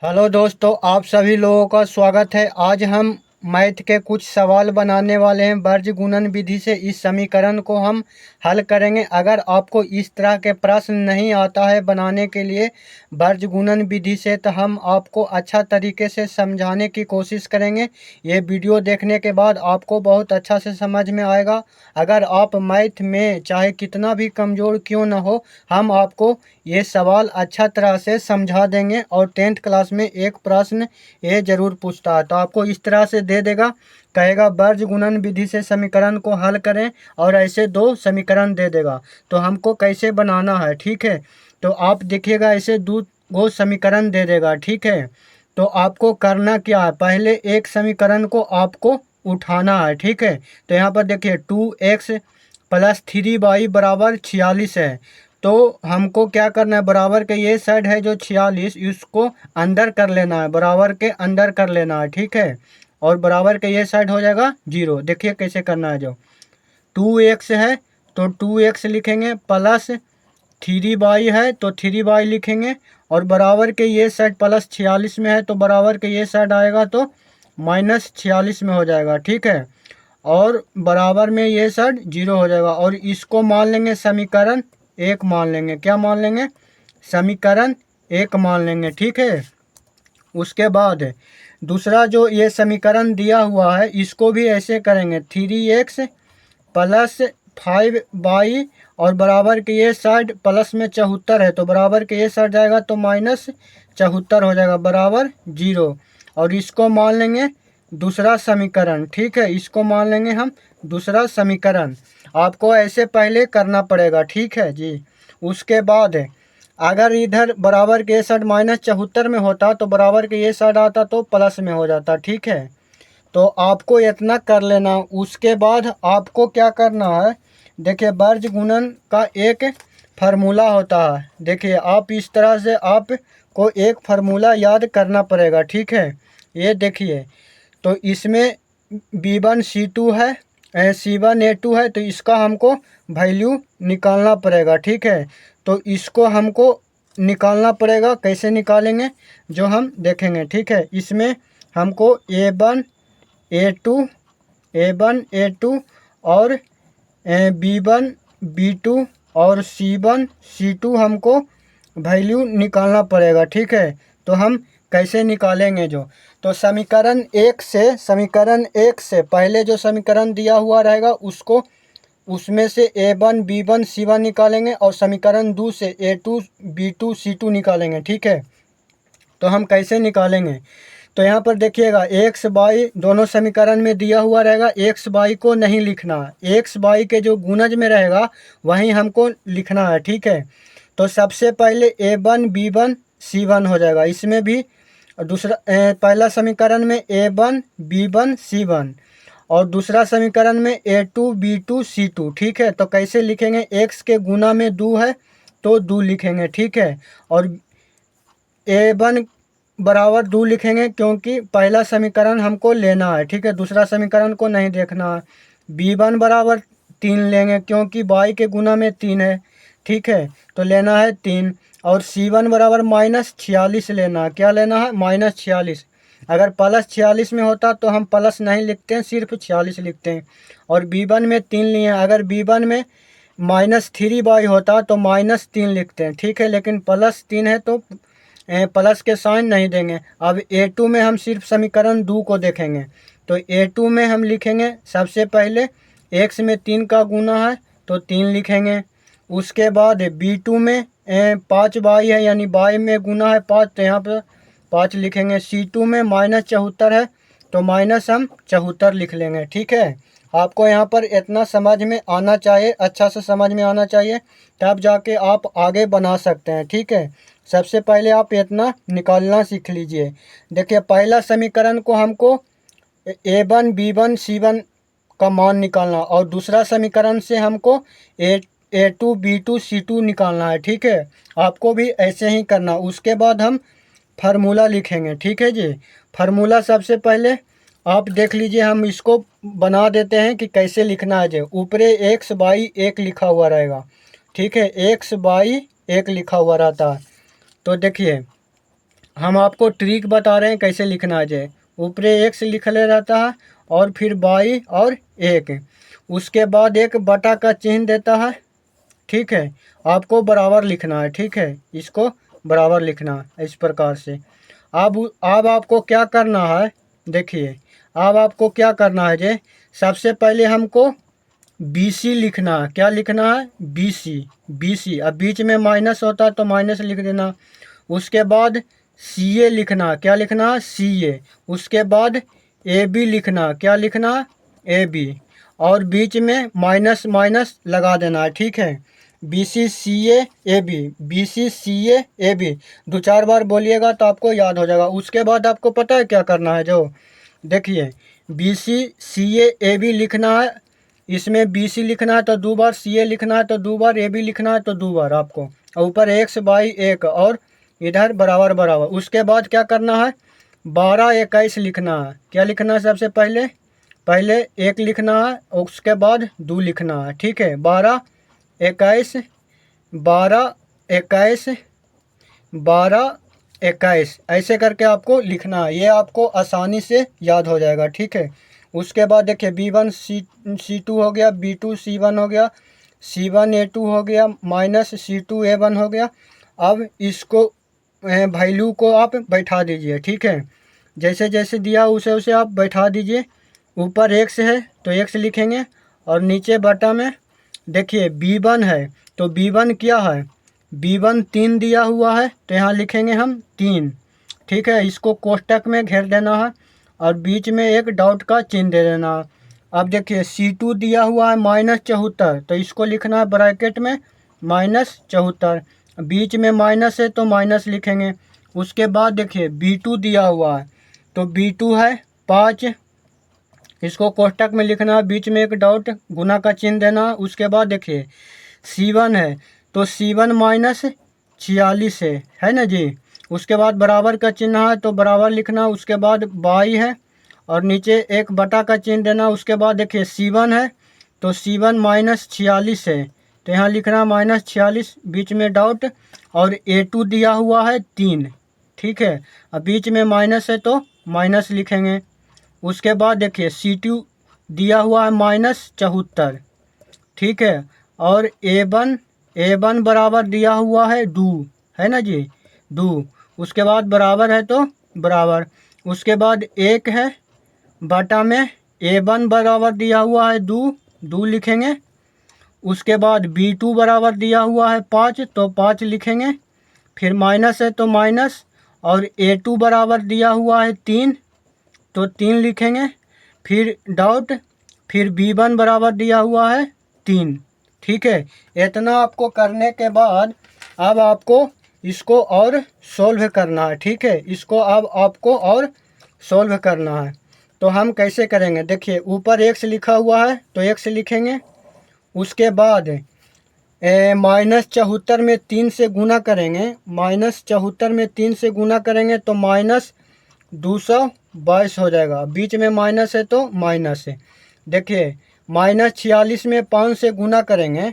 Hello दोस्तों, आप सभी लोगों का स्वागत है। आज हम मैथ के कुछ सवाल बनाने वाले हैं। वर्ज गुणन विधि से इस समीकरण को हम हल करेंगे। अगर आपको इस तरह के प्रश्न नहीं आता है बनाने के लिए वर्ज गुणन विधि से, तो हम आपको अच्छा तरीके से समझाने की कोशिश करेंगे। ये वीडियो देखने के बाद आपको बहुत अच्छा से समझ में आएगा। अगर आप मैथ में चाहे कितना भी कमज़ोर क्यों ना हो, हम आपको ये सवाल अच्छा तरह से समझा देंगे। और 10th क्लास में एक प्रश्न ये जरूर पूछता है, तो आपको इस तरह से दे देगा, कहेगा वर्ज गुणन विधि से समीकरण को हल करें, और ऐसे दो समीकरण दे देगा। तो हमको कैसे बनाना है, ठीक है। तो आप देखिएगा, ऐसे दो समीकरण दे देगा, ठीक है। तो आपको करना क्या है, पहले एक समीकरण को आपको उठाना है, ठीक है। तो यहाँ पर देखिए 2x + 3y = 46 है। तो हमको क्या करना है, बराबर के ये साइड है जो 46, इसको अंदर कर लेना है, बराबर के अंदर कर लेना है, ठीक है। और बराबर के ये साइड हो जाएगा 0। देखिए कैसे करना है। जो 2x है तो 2x लिखेंगे, प्लस 3y है तो 3y लिखेंगे, और बराबर के ये साइड प्लस 46 में है तो बराबर के ये साइड आएगा तो -46 में हो जाएगा, ठीक है। और बराबर में ये साइड 0 हो जाएगा, और इसको मान लेंगे समीकरण 1 मान लेंगे। क्या मान लेंगे, समीकरण 1 मान लेंगे, ठीक है। उसके बाद दूसरा जो ये समीकरण दिया हुआ है, इसको भी ऐसे करेंगे, 3x + 5y, और बराबर के ये साइड प्लस में 74 है तो बराबर के ये साइड जाएगा तो -74 हो जाएगा, बराबर 0। और इसको मान लेंगे दूसरा समीकरण, ठीक है। इसको मान लेंगे हम दूसरा समीकरण। आपको ऐसे पहले करना पड़ेगा, ठीक है जी। उसके बाद अगर इधर बराबर के ये साइड -74 में होता तो बराबर के ये साइड आता तो प्लस में हो जाता, ठीक है। तो आपको इतना कर लेना। उसके बाद आपको क्या करना है, देखिए वर्ज गुणन का एक फार्मूला होता है। देखिए आप इस तरह से आपको एक फार्मूला याद करना पड़ेगा, ठीक है। ये देखिए, तो इसमें B1 C2 है, C1 A2 है, तो इसका हमको वैल्यू निकालना पड़ेगा, ठीक है। तो इसको हमको निकालना पड़ेगा। कैसे निकालेंगे जो हम देखेंगे, ठीक है। इसमें हमको A1 A2 और B1 B2 और C1 C2 हमको वैल्यू निकालना पड़ेगा, ठीक है। तो हम कैसे निकालेंगे जो, तो समीकरण एक से पहले जो समीकरण दिया हुआ रहेगा उसको, उसमें से A1 B1 C1 निकालेंगे, और समीकरण 2 से A2 B2 C2 निकालेंगे, ठीक है। तो हम कैसे निकालेंगे, तो यहाँ पर देखिएगा एक्स बाई दोनों समीकरण में दिया हुआ रहेगा। एक्स बाई को नहीं लिखना, एक्स बाई के जो गुणज में रहेगा वहीं हमको लिखना है, ठीक है। तो सबसे पहले A1 B1 C1 हो जाएगा इसमें भी। दूसरा पहला समीकरण में A1 B1 C1, और दूसरा समीकरण में A2 B2 C2, ठीक है। तो कैसे लिखेंगे, एक्स के गुना में 2 है तो 2 लिखेंगे, ठीक है। और A1 बराबर 2 लिखेंगे क्योंकि पहला समीकरण हमको लेना है, ठीक है, दूसरा समीकरण को नहीं देखना है। B1 बराबर 3 लेंगे क्योंकि बाई के गुना में 3 है, ठीक है, तो लेना है 3। और C1 बराबर -46 लेना है। क्या लेना है, -46। अगर प्लस 46 में होता तो हम प्लस नहीं लिखते हैं, सिर्फ 46 लिखते हैं। और B1 में 3 लिए हैं, अगर B1 में -3y होता तो -3 लिखते हैं, ठीक है। लेकिन +3 है तो प्लस के साइन नहीं देंगे। अब A2 में हम सिर्फ समीकरण 2 को देखेंगे। तो A2 में हम लिखेंगे सबसे पहले x में 3 का गुना है तो 3 लिखेंगे। उसके बाद B2 में 5y है, यानी y में गुना है 5, तो यहाँ पर 5 लिखेंगे। C2 में -74 है तो माइनस हम 74 लिख लेंगे, ठीक है। आपको यहाँ पर इतना समझ में आना चाहिए, अच्छा से समझ में आना चाहिए, तब जाके आप आगे बना सकते हैं, ठीक है। सबसे पहले आप इतना निकालना सीख लीजिए। देखिए पहला समीकरण को हमको A1 B1 C1 का मान निकालना, और दूसरा समीकरण से हमको A2 B2 C2 निकालना है, ठीक है। आपको भी ऐसे ही करना। उसके बाद हम फार्मूला लिखेंगे, ठीक है जी। फार्मूला सबसे पहले आप देख लीजिए, हम इसको बना देते हैं कि कैसे लिखना है। जो ऊपरे x/1 लिखा हुआ रहेगा, ठीक है, x/1 लिखा हुआ रहता है। तो देखिए हम आपको ट्रिक बता रहे हैं कैसे लिखना है। ऊपर एक्स लिख ले रहता है और फिर बाई और एक, उसके बाद एक बटा का चिन्ह देता है। ठीक है, आपको बराबर लिखना है। ठीक है, इसको बराबर लिखना है इस प्रकार से। अब आपको क्या करना है, देखिए अब आपको क्या करना है जे, सबसे पहले हमको BC लिखना है। क्या लिखना है? BC। BC, अब बीच में माइनस होता है तो माइनस लिख देना। उसके बाद CA लिखना है। क्या लिखना है? CA। उसके बाद AB लिखना है। क्या लिखना है? AB। और बीच में माइनस माइनस लगा देना है। ठीक है, BC CA AB, BC CA AB 2-4 बार बोलिएगा तो आपको याद हो जाएगा। उसके बाद आपको पता है क्या करना है, जो देखिए BC CA AB लिखना है। इसमें BC लिखना है तो 2 बार, CA लिखना है तो 2 बार, AB लिखना है तो 2 बार आपको, और ऊपर x बाई एक और इधर बराबर बराबर। उसके बाद क्या करना है, 12-21 लिखना है। क्या लिखना है? सबसे पहले पहले 1 लिखना है, उसके बाद 2 लिखना है। ठीक है, 12-21, 12-21, 12-21 ऐसे करके आपको लिखना है। ये आपको आसानी से याद हो जाएगा। ठीक है, उसके बाद देखिए B1 C2 हो गया, B2 C1 हो गया, C1 A2 हो गया, माइनस C2 A1 हो गया। अब इसको वैल्यू को आप बैठा दीजिए। ठीक है, जैसे जैसे दिया उसे उसे आप बैठा दीजिए। ऊपर x है तो x लिखेंगे, और नीचे बटा में देखिए B1 है तो B1 क्या है, B1 3 दिया हुआ है तो यहाँ लिखेंगे हम 3। ठीक है, इसको कोष्टक में घेर देना है और बीच में एक डॉट का चिन्ह दे देना है। अब देखिए C2 दिया हुआ है -74, तो इसको लिखना है ब्रैकेट में -74, बीच में माइनस है तो माइनस लिखेंगे। उसके बाद देखिए B2 दिया हुआ है तो B2 है 5, इसको कोष्टक में लिखना है, बीच में एक डॉट गुना का चिन्ह देना। उसके बाद देखिए C1 है तो C1 -46 है ना जी। उसके बाद बराबर का चिन्ह है तो बराबर लिखना। उसके बाद बाई है और नीचे एक बटा का चिन्ह देना। उसके बाद देखिए C1 है तो C1 -46 है तो यहाँ लिखना -46, बीच में डॉट, और A2 दिया हुआ है 3। ठीक है, अब बीच में माइनस है तो माइनस लिखेंगे। उसके बाद देखिए C2 दिया हुआ है -74। ठीक है, और A1 बराबर दिया हुआ है 2, है ना जी, 2। उसके बाद बराबर है तो बराबर। उसके बाद 1 है बटा में A1 बराबर दिया हुआ है 2 लिखेंगे। उसके बाद B2 बराबर दिया हुआ है 5 तो 5 लिखेंगे। फिर माइनस है तो माइनस, और A2 बराबर दिया हुआ है 3 तो 3 लिखेंगे। फिर डॉट, फिर B1 बराबर दिया हुआ है 3। ठीक है, इतना आपको करने के बाद अब आपको इसको और सोल्व करना है। ठीक है, इसको अब आपको और सोल्व करना है। तो हम कैसे करेंगे, देखिए ऊपर x लिखा हुआ है तो x लिखेंगे। उसके बाद -74 में 3 से गुना करेंगे, -74 में 3 से गुना करेंगे तो -222 हो जाएगा। बीच में माइनस है तो माइनस है। देखिए -46 में 5 से गुना करेंगे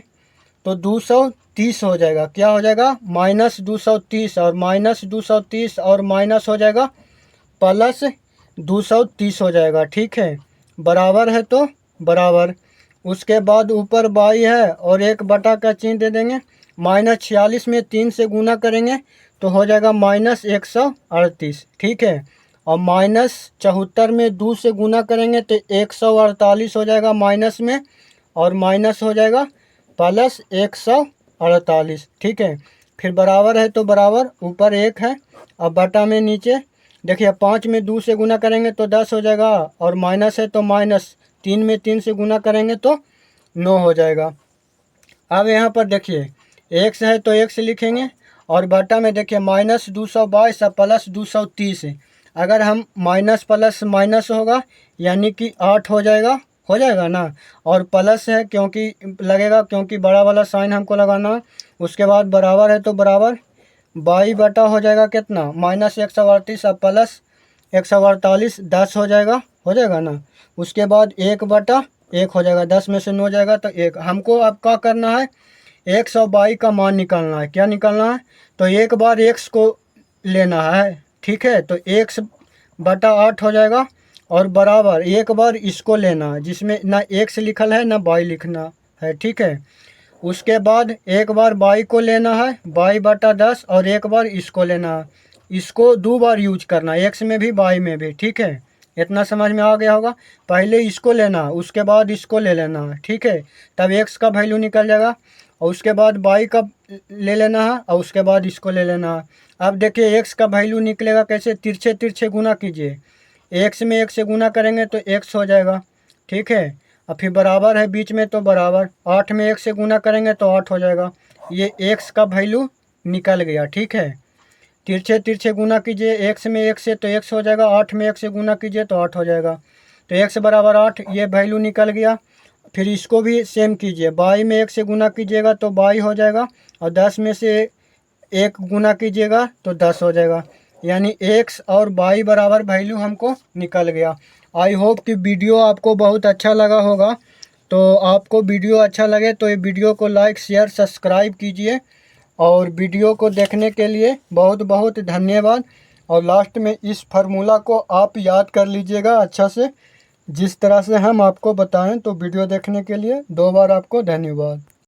तो 230 हो जाएगा। क्या हो जाएगा? -230, और -230 और माइनस हो जाएगा +230 हो जाएगा। ठीक है, बराबर है तो बराबर। उसके बाद ऊपर बाई है और एक बटा का चिन्ह दे देंगे। -46 में 3 से गुना करेंगे तो हो जाएगा -138। ठीक है, और -74 में 2 से गुना करेंगे तो 148 हो जाएगा माइनस में, और माइनस हो जाएगा +148। ठीक है, फिर बराबर है तो बराबर, ऊपर 1 है। अब बटा में नीचे देखिए 5 में 2 से गुना करेंगे तो 10 हो जाएगा, और माइनस है तो माइनस, 3 में 3 से गुना करेंगे तो 9 हो जाएगा। अब यहाँ पर देखिए x है तो x लिखेंगे, और बटा में देखिए -222 और +230। अगर हम माइनस प्लस माइनस होगा यानी कि 8 हो जाएगा ना, और प्लस है क्योंकि लगेगा, क्योंकि बड़ा वाला साइन हमको लगाना है। उसके बाद बराबर है तो बराबर, बाई बटा हो जाएगा कितना, -138 और +148, 10 हो जाएगा ना। उसके बाद 1/1 हो जाएगा, 10 में से 9 जाएगा तो 1। हमको अब क्या करना है, 122 का मान निकालना है। क्या निकालना है, तो एक बार x को लेना है ठीक है, तो x बटा 8 हो जाएगा और बराबर एक बार इसको लेना है जिसमें ना x लिखल है ना y लिखना है। ठीक है, उसके बाद एक बार y को लेना है y बटा 10 और एक बार इसको लेना है, इसको 2 बार यूज करना है, x में भी y में भी। ठीक है, इतना समझ में आ गया होगा। पहले इसको लेना है उसके बाद इसको ले लेना है। ठीक है, तब x का वैल्यू निकल जाएगा और उसके बाद y का ले लेना है और उसके बाद इसको ले लेना है। अब देखिए x का वैल्यू निकलेगा कैसे, तिरछे तिरछे गुना कीजिए, x में 1 से गुना करेंगे तो x हो जाएगा। ठीक है, और फिर बराबर है बीच में तो बराबर, 8 में 1 से गुना करेंगे तो 8 हो जाएगा। ये x का वैल्यू निकल गया। ठीक है, तिरछे तिरछे गुना कीजिए, x में 1 से तो x हो जाएगा, 8 में 1 से गुना कीजिए तो 8 हो जाएगा। तो x बराबर 8 ये वैल्यू निकल गया। फिर इसको भी सेम कीजिए, y में 1 से गुना कीजिएगा तो y हो जाएगा और 10 में से 1 गुना कीजिएगा तो 10 हो जाएगा, यानी x और y बराबर वैल्यू हमको निकल गया। आई होप कि वीडियो आपको बहुत अच्छा लगा होगा। तो आपको वीडियो अच्छा लगे तो ये वीडियो को लाइक शेयर सब्सक्राइब कीजिए और वीडियो को देखने के लिए बहुत बहुत धन्यवाद। और लास्ट में इस फार्मूला को आप याद कर लीजिएगा अच्छा से, जिस तरह से हम आपको बताएं। तो वीडियो देखने के लिए 2 बार आपको धन्यवाद।